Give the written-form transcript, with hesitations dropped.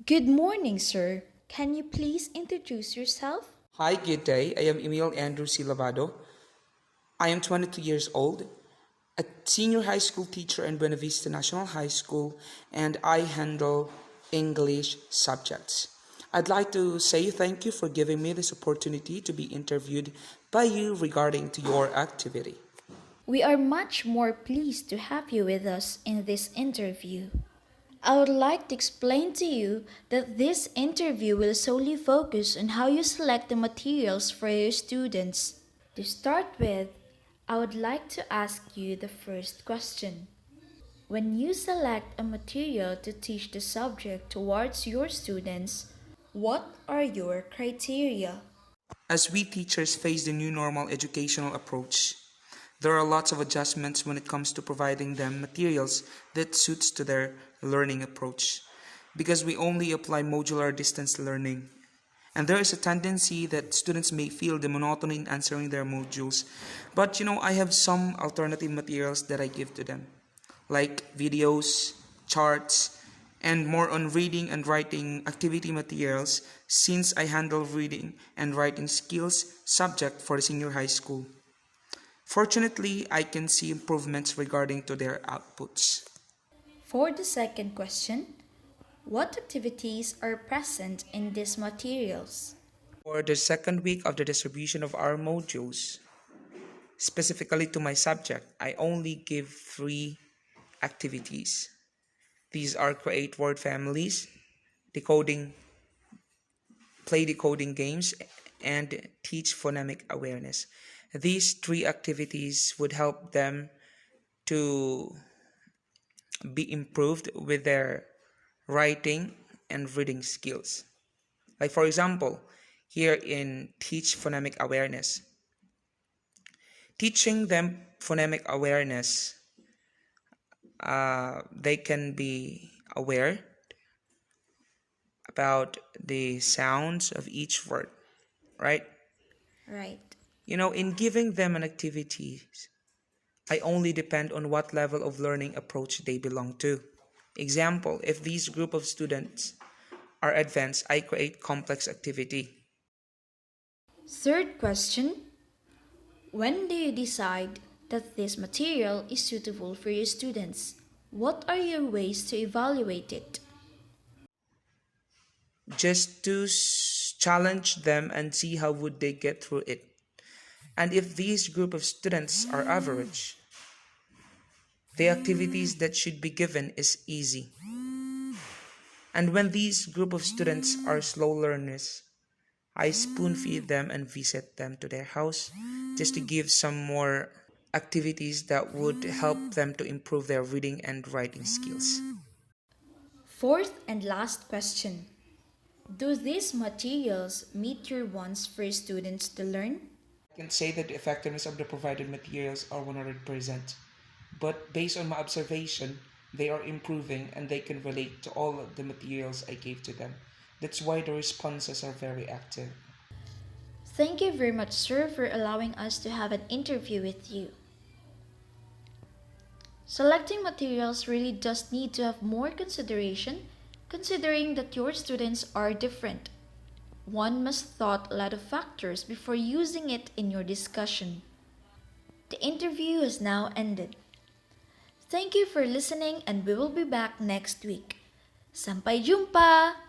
Good morning, sir. Can you please introduce yourself? Hi, good day. I am Emil Andrew C. Labado. I am 22 years old, a senior high school teacher in Buenavista National Highschool, and I handle English subjects. I'd like to say thank you for giving me this opportunity to be interviewed by you regarding to your activity. We are much more pleased to have you with us in this interview. I would like to explain to you that this interview will solely focus on how you select the materials for your students. To start with, I would like to ask you the first question. When you select a material to teach the subject towards your students, what are your criteria? As we teachers face the new normal educational approach, there are lots of adjustments when it comes to providing them materials that suits to their learning approach because we only apply modular distance learning. And there is a tendency that students may feel the monotony in answering their modules. But I have some alternative materials that I give to them, like videos, charts, and more on reading and writing activity materials since I handle reading and writing skills subject for senior high school. Fortunately, I can see improvements regarding to their outputs. For the second question, what activities are present in these materials? For the second week of the distribution of our modules, specifically to my subject, I only give three activities. These are create word families, decoding, play decoding games, and teach phonemic awareness. These three activities would help them to be improved with their writing and reading skills. Like, for example, here in Teach Phonemic Awareness, teaching them phonemic awareness, they can be aware about the sounds of each word, right? Right. In giving them an activity, I only depend on what level of learning approach they belong to. Example, if these group of students are advanced, I create complex activity. Third question, when do you decide that this material is suitable for your students? What are your ways to evaluate it? Just to challenge them and see how would they get through it. And if these group of students are average, the activities that should be given is easy. And when these group of students are slow learners, I spoon feed them and visit them to their house just to give some more activities that would help them to improve their reading and writing skills. Fourth and last question, do these materials meet your wants for students to learn? I can say that the effectiveness of the provided materials are 100%, but based on my observation, they are improving and they can relate to all of the materials I gave to them. That's why the responses are very active. Thank you very much, sir, for allowing us to have an interview with you. Selecting materials really does need to have more consideration, considering that your students are different. One must thought a lot of factors before using it in your discussion. The interview has now ended. Thank you for listening and we will be back next week. Sampai jumpa!